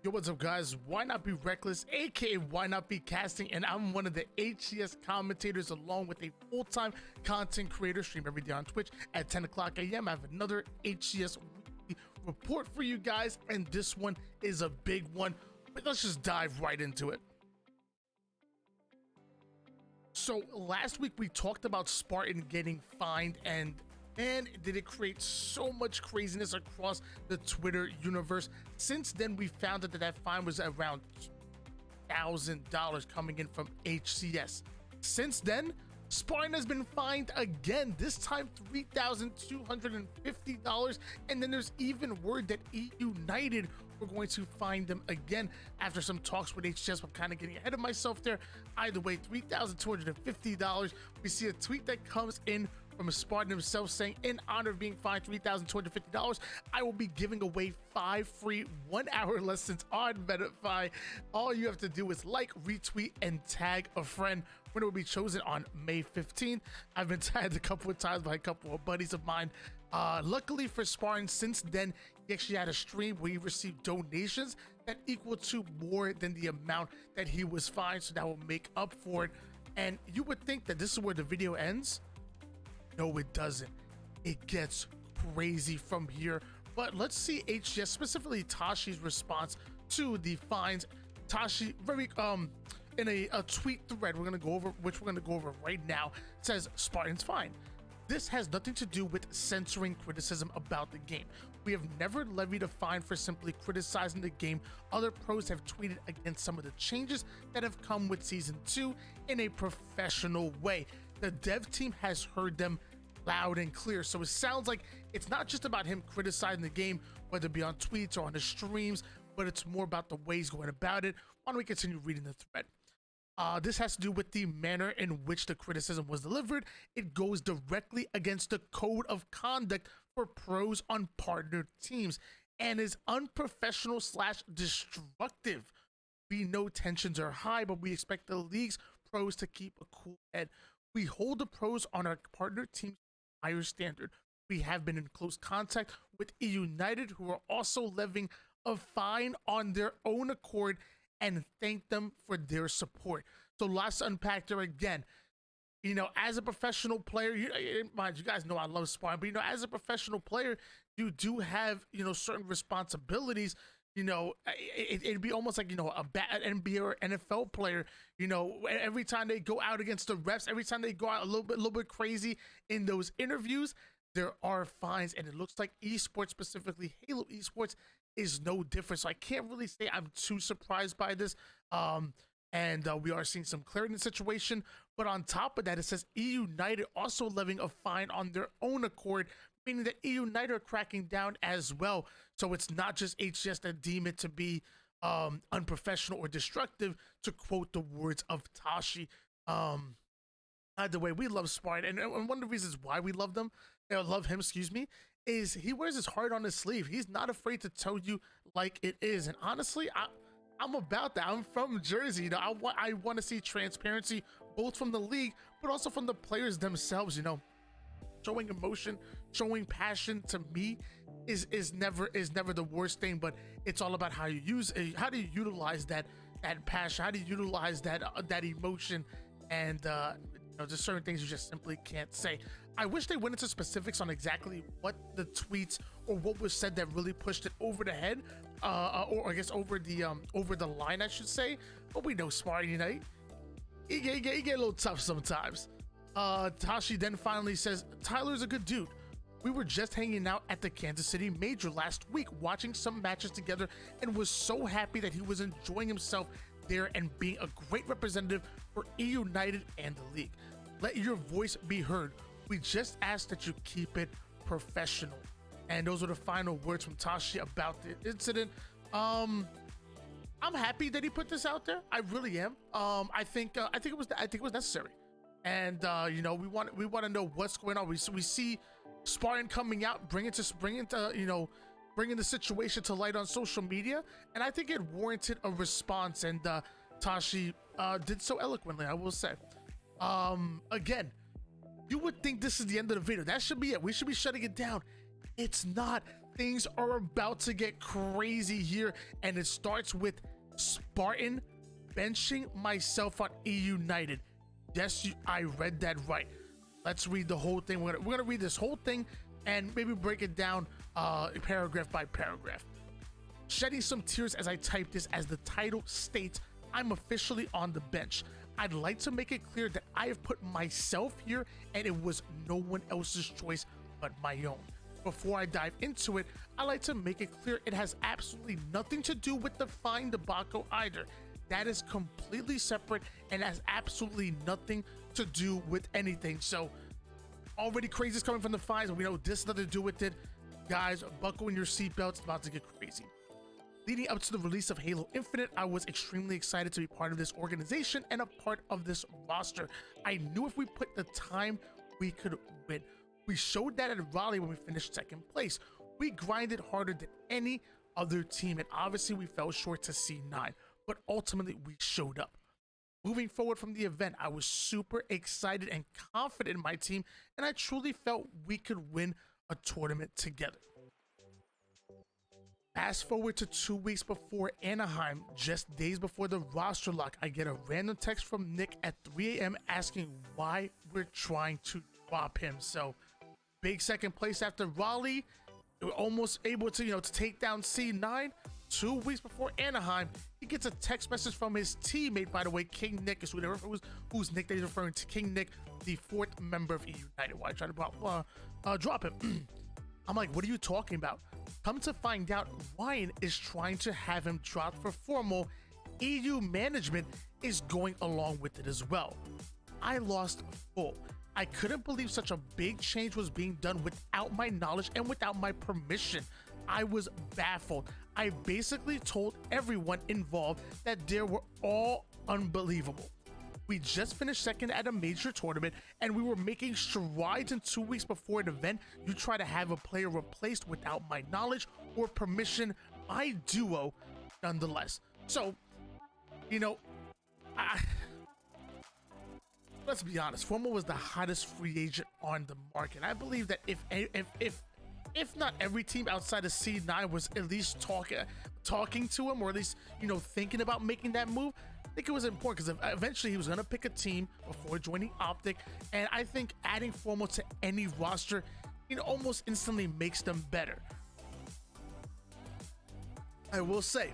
Yo, what's up, guys? Why Not Be Reckless, aka Why Not Be Casting, and I'm one of the HCS commentators along with a full-time content creator. Stream every day on Twitch at 10 o'clock a.m. I have another HCS weekly report for you guys, and this one is a big one. But let's just dive right into it. So last week we talked about Spartan getting fined, and man, did it create so much craziness across the Twitter universe. Since then, we found out that that fine was around $1,000 coming in from HCS. Since then, Spartan has been fined again, this time $3,250, and then there's even word that Eunited were going to fine them again after some talks with HCS. I'm kind of getting ahead of myself there. Either way, $3,250. We see a tweet that comes in from a Spartan himself saying, in honor of being fined $3,250, I will be giving away 5 free 1-hour lessons on Verify. All you have to do is like, retweet, and tag a friend. Winner will be chosen on May 15th. I've been tagged a couple of times by a couple of buddies of mine. Luckily for Spartan, since then, he actually had a stream where he received donations that equal to more than the amount that he was fined, so that will make up for it. And you would think that this is where the video ends. No, it doesn't. It gets crazy from here. But let's see HCS, specifically Tashi's response to the fines. Tashi, very in a tweet thread we're gonna go over right now, says Spartan's fine. This has nothing to do with censoring criticism about the game. We have never levied a fine for simply criticizing the game. Other pros have tweeted against some of the changes that have come with Season 2 in a professional way. The dev team has heard them loud and clear. So it sounds like it's not just about him criticizing the game, whether it be on tweets or on his streams, but it's more about the way he's going about it. Why don't we continue reading the thread? This has to do with the manner in which the criticism was delivered. It goes directly against the code of conduct for pros on partner teams and is unprofessional / destructive. We know tensions are high, but we expect the league's pros to keep a cool head. We hold the pros on our partner teams to a higher standard. We have been in close contact with Eunited, who are also levying a fine on their own accord, and thank them for their support. So lots to unpack there again. You know, as a professional player, mind you guys know I love Spartan, but you know, as a professional player, you do have, you know, certain responsibilities. You know, it'd be almost like, you know, a bad NBA or NFL player, you know, every time they go out against the refs, every time they go out a little bit crazy in those interviews, there are fines. And it looks like esports, specifically Halo esports, is no different. So I can't really say I'm too surprised by this. We are seeing some clarity in the situation. But on top of that, it says Eunited also levying a fine on their own accord, meaning that Eunited are cracking down as well. So it's not just HCS that deem it to be unprofessional or destructive, to quote the words of Tashi. Either way, we love Spartan, and one of the reasons why we love him, is he wears his heart on his sleeve. He's not afraid to tell you like it is. And honestly, I'm about that. I'm from Jersey. You know, I want to see transparency, both from the league, but also from the players themselves. You know, showing emotion, showing passion, to me is never the worst thing. But it's all about how you utilize that passion, how do you utilize that emotion, and you know, just certain things you just simply can't say. I wish they went into specifics on exactly what the tweets or what was said that really pushed it over the head, or I guess over the line, I should say. But we know Spartan, you know, he get a little tough sometimes. Tashi then finally says, Tyler's a good dude. We were just hanging out at the Kansas City Major last week, watching some matches together, and was so happy that he was enjoying himself there and being a great representative for Eunited and the league. Let your voice be heard. We just ask that you keep it professional. And those are the final words from Tashi about the incident. I'm happy that he put this out there. I really am. I think it was necessary. And you know, we want to know what's going on. We see Spartan coming out, bringing the situation to light on social media, and I think it warranted a response. And Tashi did so eloquently, I will say. Again, you would think this is the end of the video. That should be it. We should be shutting it down. It's not. things are about to get crazy here, and it starts with Spartan benching myself on Eunited. Yes, I read that right. Let's read the whole thing. We're gonna read this whole thing and maybe break it down paragraph by paragraph. Shedding some tears as I type this, as the title states, I'm officially on the bench. I'd like to make it clear that I have put myself here and it was no one else's choice but my own. Before I dive into it, I like to make it clear it has absolutely nothing to do with the fine debacle either. That is completely separate and has absolutely nothing to do with anything. So already crazy is coming from the fines, but we know this has nothing to do with it. Guys, buckle in your seatbelts, it's about to get crazy. Leading up to the release of Halo Infinite, I was extremely excited to be part of this organization and a part of this roster. I knew if we put the time, we could win. We showed that at Raleigh when we finished second place. We grinded harder than any other team, and obviously we fell short to C9, but ultimately we showed up. Moving forward from the event, I was super excited and confident in my team, and I truly felt we could win a tournament together. Fast forward to 2 weeks before Anaheim, just days before the roster lock, I get a random text from Nick at 3 a.m. asking why we're trying to drop him. So big second place after Raleigh. We're almost able to, to take down C9. 2 weeks before Anaheim, he gets a text message from his teammate, by the way, King Nick is whose Nick that he's referring to. King Nick, the 4th member of Eunited. Why try to drop him? I'm like, what are you talking about? Come to find out, Ryan is trying to have him dropped for formal. EU management is going along with it as well. I lost full. I couldn't believe such a big change was being done without my knowledge and without my permission. I was baffled. I basically told everyone involved that they were all unbelievable. We just finished second at a major tournament and we were making strides, in 2 weeks before an event. You try to have a player replaced without my knowledge or permission. My duo, nonetheless. So, let's be honest. Formal was the hottest free agent on the market. I believe that if not every team outside of C9 was at least talking to him, or at least thinking about making that move, I think it was important because eventually he was going to pick a team before joining Optic, and I think adding Formal to any roster, almost instantly makes them better. I will say,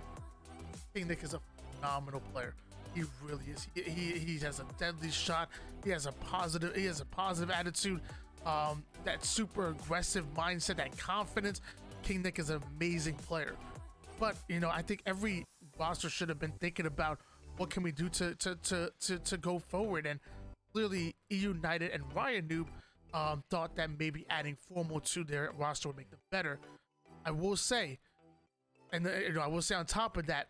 King Nick is a phenomenal player. He really is. He has a deadly shot. He has a positive attitude. That super aggressive mindset, that confidence. King Nick is an amazing player. But I think every roster should have been thinking about what can we do to go forward. And clearly, Eunited and Ryan Noob thought that maybe adding Formal to their roster would make them better. I will say, and I will say on top of that,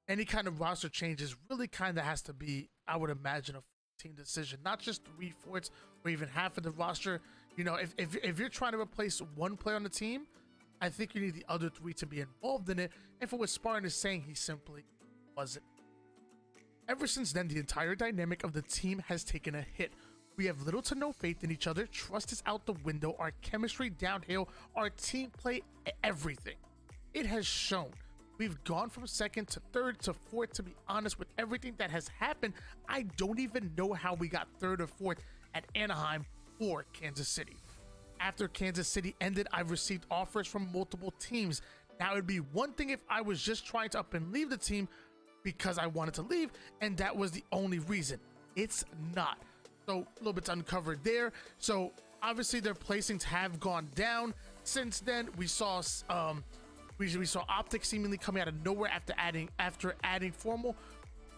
any kind of roster changes really kind of has to be, I would imagine, a team decision, not just 3/4 or even half of the roster. If you're trying to replace one player on the team, I think you need the other 3 to be involved in it. And for what Spartan is saying, he simply wasn't. Ever since then, the entire dynamic of the team has taken a hit. We have little to no faith in each other. Trust is out the window. Our chemistry downhill. Our team play, everything. It has shown. We've gone from second to third to fourth. To be honest, with everything that has happened, I don't even know how we got third or fourth at Anaheim or Kansas City. After Kansas City ended, I've received offers from multiple teams. Now, it'd be one thing if I was just trying to up and leave the team because I wanted to leave, and that was the only reason. It's not. So a little bit uncovered there. So obviously their placings have gone down since then. We saw Optic seemingly coming out of nowhere after adding Formal,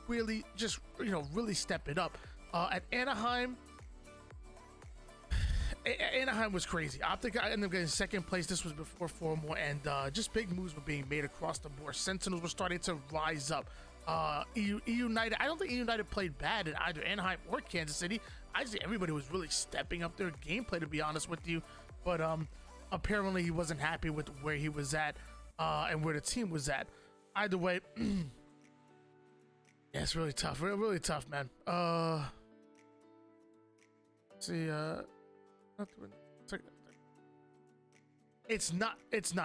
really just really step it up. At Anaheim was crazy. Optic ended up getting second place. This was before Formal, and just big moves were being made across the board. Sentinels were starting to rise up. Eunited, I don't think Eunited played bad in either Anaheim or Kansas City. I see everybody was really stepping up their gameplay, to be honest with you. But apparently he wasn't happy with where he was at and where the team was at. Either way, yeah, it's really tough. Really tough, man. Let's see. It's not.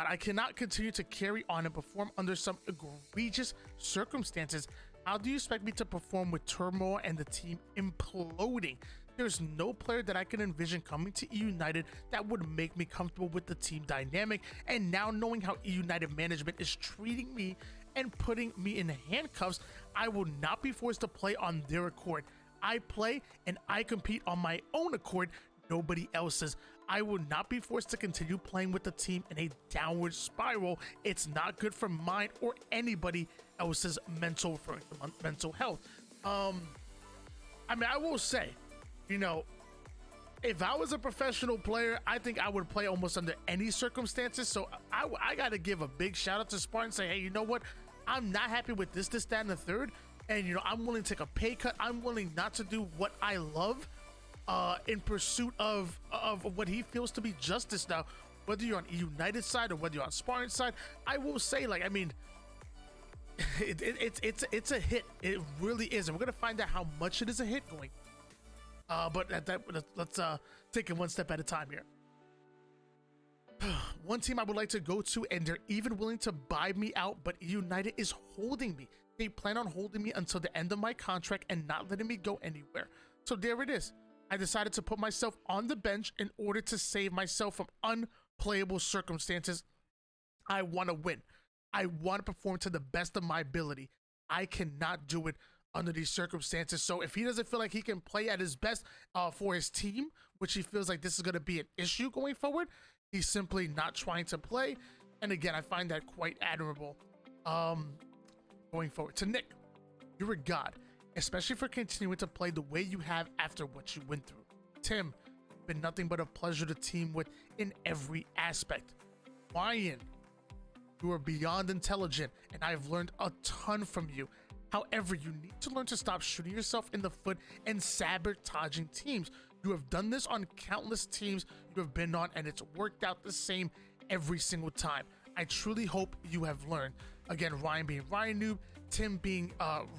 I cannot continue to carry on and perform under some egregious circumstances. How do you expect me to perform with turmoil and the team imploding? There's no player that I can envision coming to United that would make me comfortable with the team dynamic. And now knowing how United management is treating me and putting me in handcuffs, I will not be forced to play on their accord. I play and I compete on my own accord, nobody else's. I will not be forced to continue playing with the team in a downward spiral. It's not good for mine or anybody else's mental health. I mean, I will say, you know, if I was a professional player, I think I would play almost under any circumstances. So I got to give a big shout out to Spartan and say, hey, you know what? I'm not happy with this, that, and the third. And, you know, I'm willing to take a pay cut. I'm willing not to do what I love in pursuit of what he feels to be justice. Now, whether you're on United side or whether you're on Spartan side, I will say, like, I mean, it's a hit. It really is. And we're going to find out how much it is a hit going. But let's take it one step at a time here. One team I would like to go to, and they're even willing to buy me out, but United is holding me. They plan on holding me until the end of my contract and not letting me go anywhere. So there it is. I decided to put myself on the bench in order to save myself from unplayable circumstances. I want to win. I want to perform to the best of my ability. I cannot do it under these circumstances. So if he doesn't feel like he can play at his best for his team, which he feels like this is going to be an issue going forward, he's simply not trying to play. And again, I find that quite admirable. Going forward to Nick, you're a god, especially for continuing to play the way you have after what you went through. Tim, been nothing but a pleasure to team with in every aspect. Ryan, you are beyond intelligent, and I've learned a ton from you. However, you need to learn to stop shooting yourself in the foot and sabotaging teams. You have done this on countless teams you have been on, and it's worked out the same every single time. I truly hope you have learned. Again, Ryan being Ryan Noob, Tim being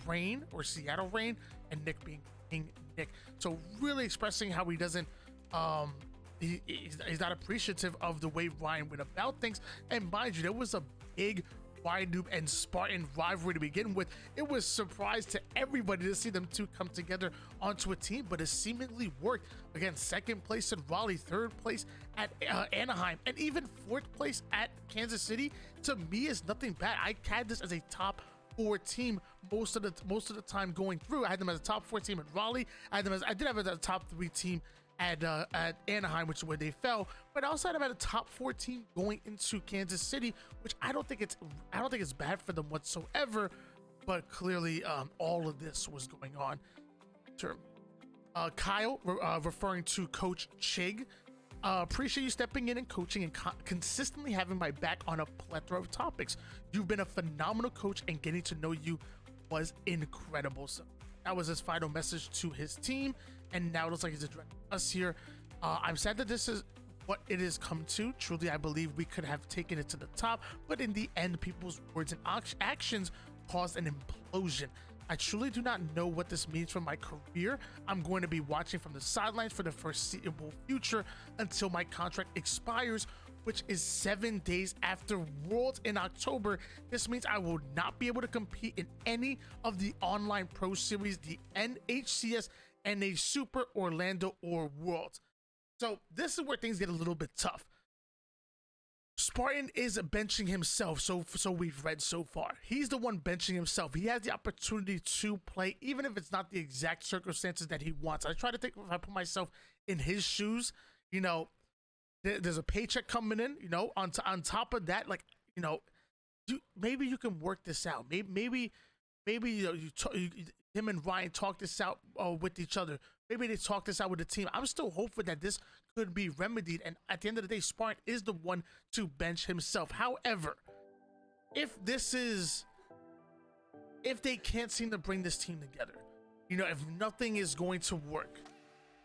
Rain or Seattle Rain, and Nick being King Nick. So really expressing how he doesn't, he's not appreciative of the way Ryan went about things. And mind you, there was a big Ryan Noob and Spartan rivalry to begin with. It was a surprise to everybody to see them two come together onto a team, but it seemingly worked. Again, second place in Raleigh, third place at Anaheim, and even fourth place at Kansas City. To me, is nothing bad. I had this as a top 4 team most of the time going through. I had them as a top 4 team at Raleigh. I did have it as a top 3 team at Anaheim, which is where they fell, but I also had them at a top 4 team going into Kansas City, which I don't think it's bad for them whatsoever. But clearly, all of this was going on. Kyle, referring to Coach Chig, appreciate you stepping in and coaching and consistently having my back on a plethora of topics. You've been a phenomenal coach, and getting to know you was incredible. So that was his final message to his team, and now it looks like he's addressing us here. I'm sad that this is what it has come to. Truly, I believe we could have taken it to the top, but in the end, people's words and actions caused an implosion. I truly do not know what this means for my career. I'm going to be watching from the sidelines for the foreseeable future until my contract expires, which is 7 days after Worlds in October. This means I will not be able to compete in any of the online pro series, the HCS, NA Super, Orlando, or Worlds. So this is where things get a little bit tough. Spartan is benching himself, so we've read so far. He's the one benching himself. He has the opportunity to play, even if it's not the exact circumstances that he wants. I try to think, if I put myself in his shoes, you know, there's a paycheck coming in, you know, on top of that, like, you know, maybe you can work this out. Maybe you know, him and Ryan talk this out with each other. Maybe they talk this out with the team. I'm still hopeful that this could be remedied, and at the end of the day, Spartan is the one to bench himself. However, if they can't seem to bring this team together, you know, if nothing is going to work,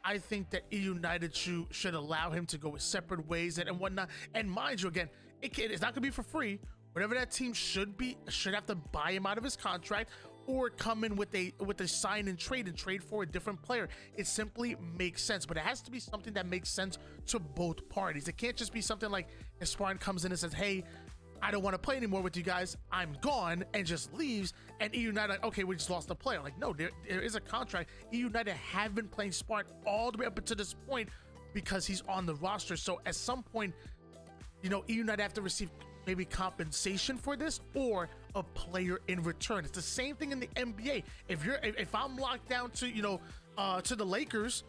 I think that Eunited should allow him to go his separate ways and whatnot. And mind you, again, it's not gonna be for free. Whatever that team should have to buy him out of his contract, or come in with a sign and trade for a different player. It simply makes sense, but it has to be something that makes sense to both parties. It can't just be something like if Spartan comes in and says, hey, I don't want to play anymore with you guys, I'm gone, and just leaves, and United like, okay, we just lost a player. Like, no, there is a contract. United have been playing Spartan all the way up until this point because he's on the roster. So at some point, you know, United have to receive maybe compensation for this or a player in return. It's the same thing in the NBA. If I'm locked down to, you know, to the Lakers,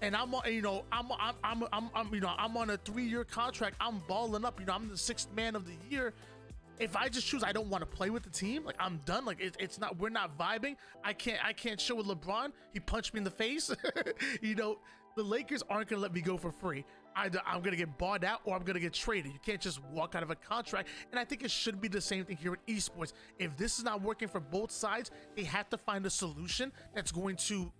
and I'm on, you know, I'm on a 3-year contract, I'm balling up, you know, I'm the 6th man of the year. If I just choose I don't want to play with the team, like I'm done, like it's not, we're not vibing. I can't chill with LeBron. He punched me in the face. You know, the Lakers aren't gonna let me go for free. Either I'm gonna get bought out or I'm gonna get traded. You can't just walk out of a contract. And I think it should be the same thing here in esports. If this is not working for both sides, they have to find a solution that's going to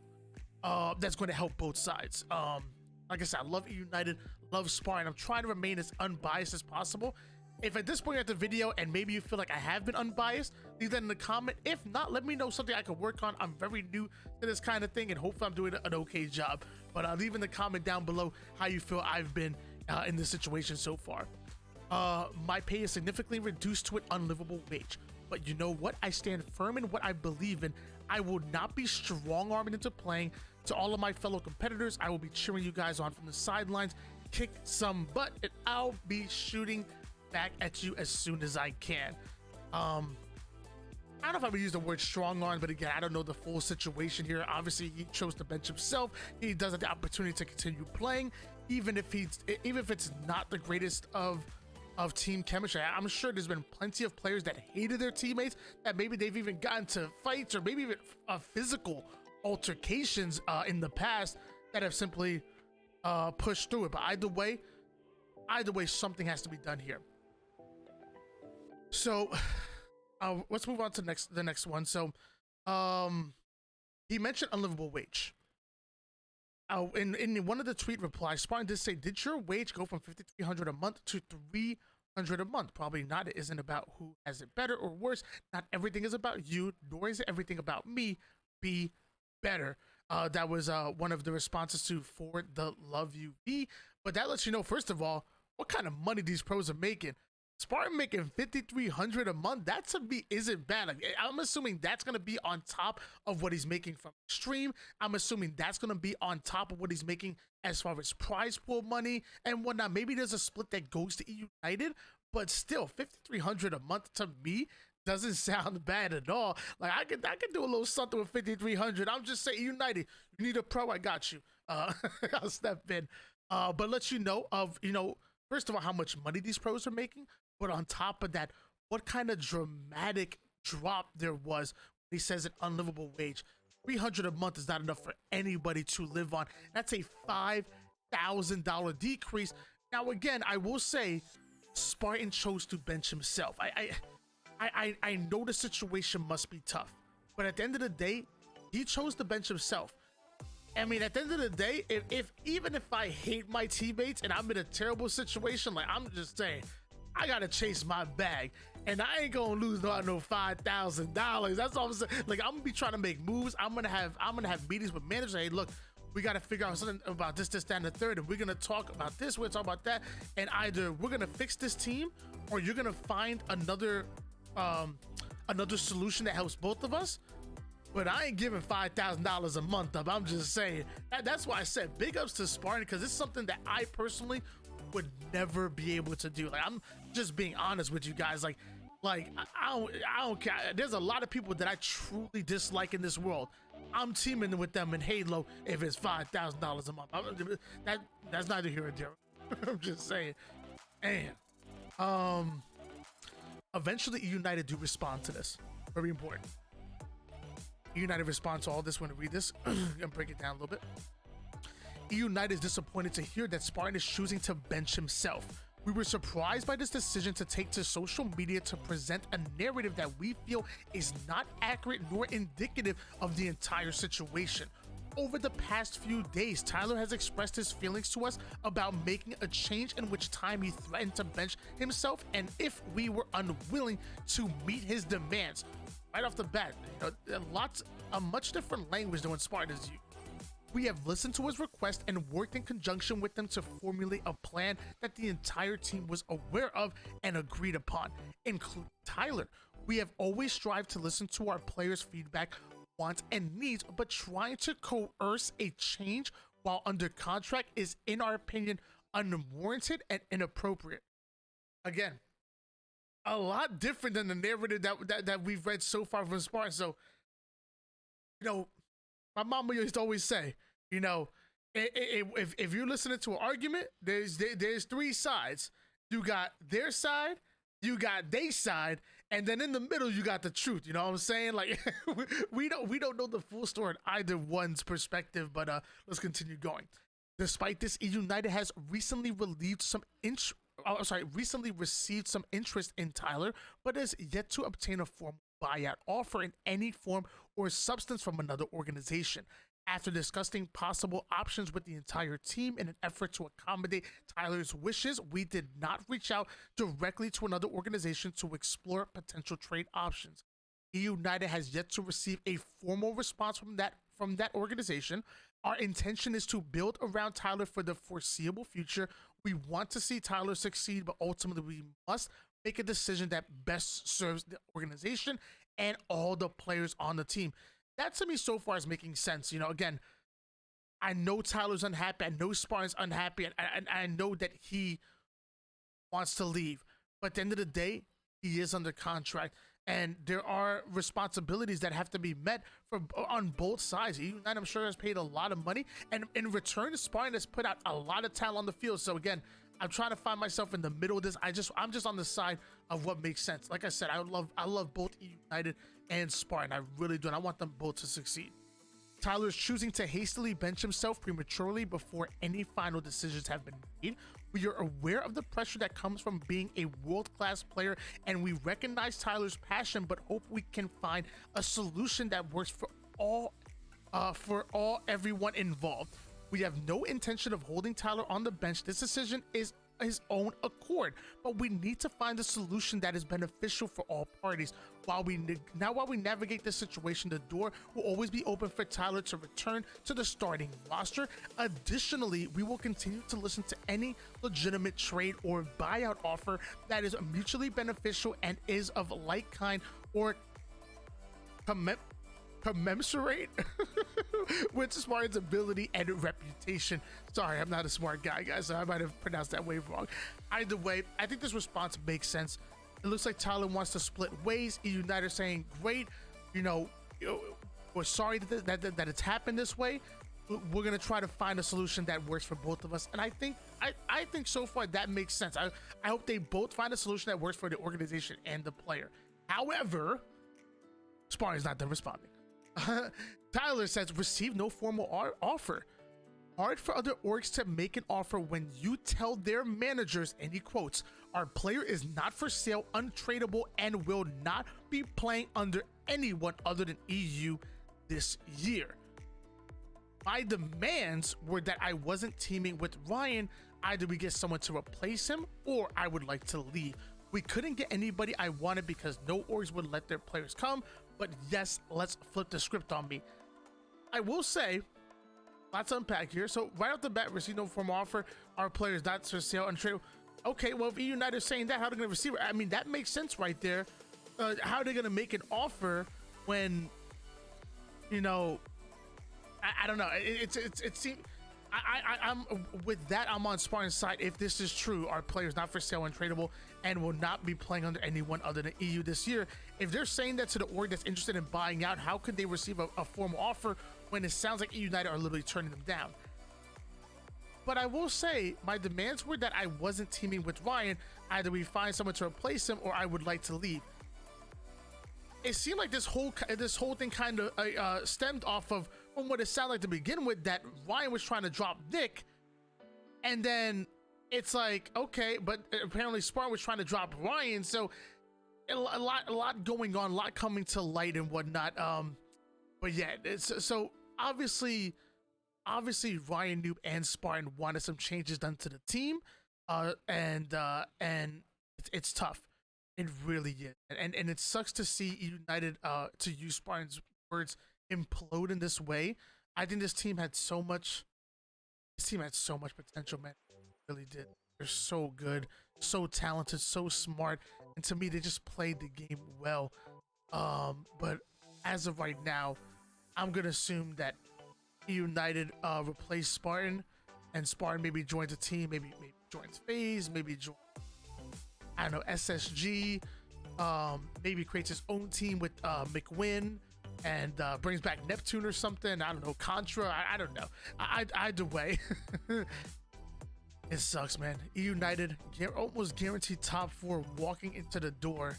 help both sides. Like I said, I love United, love Spartan. I'm trying to remain as unbiased as possible. If at this point you're at the video and maybe you feel like I have been unbiased, leave that in the comment. If not, let me know something I can work on. I'm very new to this kind of thing and hopefully I'm doing an okay job. But leave in the comment down below how you feel I've been in this situation so far. My pay is significantly reduced to an unlivable wage. But you know what? I stand firm in what I believe in. I will not be strong-armed into playing. To all of my fellow competitors, I will be cheering you guys on from the sidelines. Kick some butt, and I'll be shooting back at you as soon as I can. I don't know if I would use the word strong-armed, but again, I don't know the full situation here. Obviously, he chose to bench himself. He does have the opportunity to continue playing, even if it's not the greatest of team chemistry. I'm sure there's been plenty of players that hated their teammates, that maybe they've even gotten to fights or maybe even physical altercations in the past that have simply pushed through it. But either way, something has to be done here. So let's move on to the next one. So he mentioned unlivable wage. In one of the tweet replies, Spartan did say, did your wage go from $5,300 a month to $300 a month? Probably not. It isn't about who has it better or worse. Not everything is about you, nor is it everything about me. Be better. That was one of the responses to For the Love UV. But that lets you know, first of all, what kind of money these pros are making. Spartan making $5,300 a month, that to me isn't bad. Like, I'm assuming that's going to be on top of what he's making from stream. I'm assuming that's going to be on top of what he's making as far as prize pool money and whatnot. Maybe there's a split that goes to United, but still, $5,300 a month to me doesn't sound bad at all. Like, I could do a little something with $5,300. I'm just saying, United, you need a pro, I got you. I'll step in. But let you know of, you know, first of all, how much money these pros are making, but on top of that, what kind of dramatic drop there was when he says an unlivable wage. $300 a month is not enough for anybody to live on. That's a $5,000 decrease. Now, again, I will say Spartan chose to bench himself. I know the situation must be tough, but at the end of the day, he chose to bench himself. I mean, at the end of the day, even if I hate my teammates and I'm in a terrible situation, like, I'm just saying, I gotta chase my bag, and I ain't gonna lose no $5,000. That's all I'm saying. Like, I'm gonna be trying to make moves. I'm gonna have meetings with managers. Hey, look, we gotta figure out something about this, that, and the third, and we're gonna talk about this. We're gonna talk about that, and either we're gonna fix this team, or you're gonna find another solution that helps both of us. But I ain't giving $5,000 a month up. I'm just saying. That's why I said big ups to Spartan, because it's something that I personally would never be able to do. Like, I'm just being honest with you guys. Like I don't care. There's a lot of people that I truly dislike in this world. I'm teaming with them in Halo if it's $5,000 a month. That's neither here nor there. I'm just saying. And eventually United do respond to this. Very important. United responds to all this when I read this. I'm gonna break it down a little bit. United is disappointed to hear that Spartan is choosing to bench himself. We were surprised by this decision to take to social media to present a narrative that we feel is not accurate nor indicative of the entire situation. Over the past few days, Tyler has expressed his feelings to us about making a change in which time he threatened to bench himself and if we were unwilling to meet his demands. right off the bat, a much different language than what Spartan is used. We have listened to his request and worked in conjunction with them to formulate a plan that the entire team was aware of and agreed upon, including Tyler. We have always strived to listen to our players' feedback, wants, and needs, but trying to coerce a change while under contract is, in our opinion, unwarranted and inappropriate. Again, a lot different than the narrative that we've read so far from Spartan. So, my mama used to always say, if you're listening to an argument, there's three sides. You got their side, you got their side, and then in the middle you got the truth. You know what I'm saying? Like we don't know the full story in either one's perspective, but let's continue going. Despite this, Eunited has recently received some interest in Tyler, but has yet to obtain a formal buyout offer in any form or substance from another organization. After discussing possible options with the entire team in an effort to accommodate Tyler's wishes, we did not reach out directly to another organization to explore potential trade options. Eunited has yet to receive a formal response from that organization. Our intention is to build around Tyler for the foreseeable future. We want to see Tyler succeed, but ultimately we must make a decision that best serves the organization and all the players on the team. That to me so far is making sense. Again, I know Tyler's unhappy. I know Spartan's unhappy. And I know that he wants to leave. But at the end of the day, he is under contract. And there are responsibilities that have to be met on both sides. United, I'm sure, has paid a lot of money. And in return, Spartan has put out a lot of talent on the field. So again, I'm trying to find myself in the middle of this. I'm just on the side of what makes sense. Like I said, I love both United and Spartan. I really do. And I want them both to succeed. Tyler is choosing to hastily bench himself prematurely before any final decisions have been made. We are aware of the pressure that comes from being a world-class player, and we recognize Tyler's passion, but hope we can find a solution that works for everyone involved. We have no intention of holding Tyler on the bench. This decision is his own accord, but we need to find a solution that is beneficial for all parties. While we navigate this situation, the door will always be open for Tyler to return to the starting roster. Additionally, we will continue to listen to any legitimate trade or buyout offer that is mutually beneficial and is of like kind or commensurate with Spartan's ability and reputation. Sorry, I'm not a smart guy, guys, so I might have pronounced that way wrong. Either way, I think this response makes sense. It looks like Tyler wants to split ways. United saying, great, we're sorry that it's happened this way. We're gonna try to find a solution that works for both of us. And I think so far that makes sense. I hope they both find a solution that works for the organization and the player. However, Spartan's not done responding. Tyler says, receive no formal offer. Hard for other orgs to make an offer when you tell their managers, and he quotes, our player is not for sale, untradeable, and will not be playing under anyone other than EU this year. My demands were that I wasn't teaming with Ryan. Either we get someone to replace him or I would like to leave. We couldn't get anybody I wanted because no orgs would let their players come. But yes, let's flip the script on me. I will say, lots to unpack here. So right off the bat, receive no formal offer. Our players not for sale, untradeable. Okay, well, if United is saying that, how are they going to receive it? I mean, that makes sense right there. How are they going to make an offer when, I don't know. It seems. I'm with that. I'm on Spartan's side. If this is true, our players not for sale, untradeable, and will not be playing under anyone other than EU this year. If they're saying that to the org that's interested in buying out, how could they receive a formal offer when it sounds like United are literally turning them down? But I will say my demands were that I wasn't teaming with Ryan. Either we find someone to replace him or I would like to leave. It seemed like this whole thing kind of stemmed off of, from what it sounded like to begin with, that Ryan was trying to drop Nick, and then it's like, okay, but apparently Spartan was trying to drop Ryan, so a lot going on, a lot coming to light and whatnot. But yeah, so obviously Ryan Noob and Spartan wanted some changes done to the team, and it's tough. It really is, and it sucks to see United, to use Spartan's words, implode in this way. I think this team had so much. This team had so much potential, man. It really did. They're so good, so talented, so smart, and to me, they just played the game well. But as of right now, I'm gonna assume that United replaced Spartan, and Spartan maybe joins a team, maybe joins FaZe, maybe joins, I don't know, SSG, maybe creates his own team with McWin, and brings back Neptune or something. I don't know, Contra. I don't know. Either way, it sucks, man. United almost guaranteed top 4 walking into the door.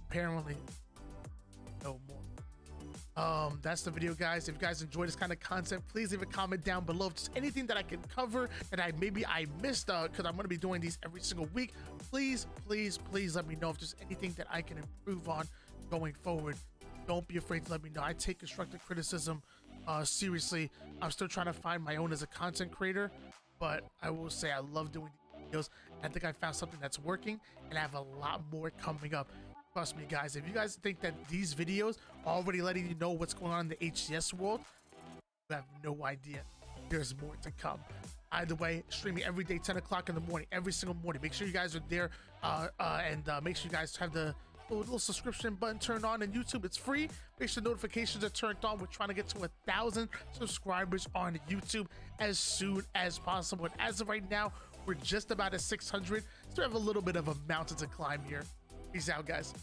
Apparently, no more. That's the video, guys. If you guys enjoy this kind of content, please leave a comment down below if there's anything that I can cover that I missed, because I'm going to be doing these every single week. Please let me know if there's anything that I can improve on going forward. Don't be afraid to let me know. I take constructive criticism seriously. I'm still trying to find my own as a content creator, but I will say I love doing these videos. I think I found something that's working, and I have a lot more coming up. Trust me, guys, if you guys think that these videos are already letting you know what's going on in the HCS world, you have no idea. There's more to come. Either way, streaming every day, 10 o'clock in the morning, every single morning. Make sure you guys are there, and make sure you guys have the little subscription button turned on in YouTube. It's free. Make sure notifications are turned on. We're trying to get to 1,000 subscribers on YouTube as soon as possible. And as of right now, we're just about at 600, so we have a little bit of a mountain to climb here. Peace out, guys.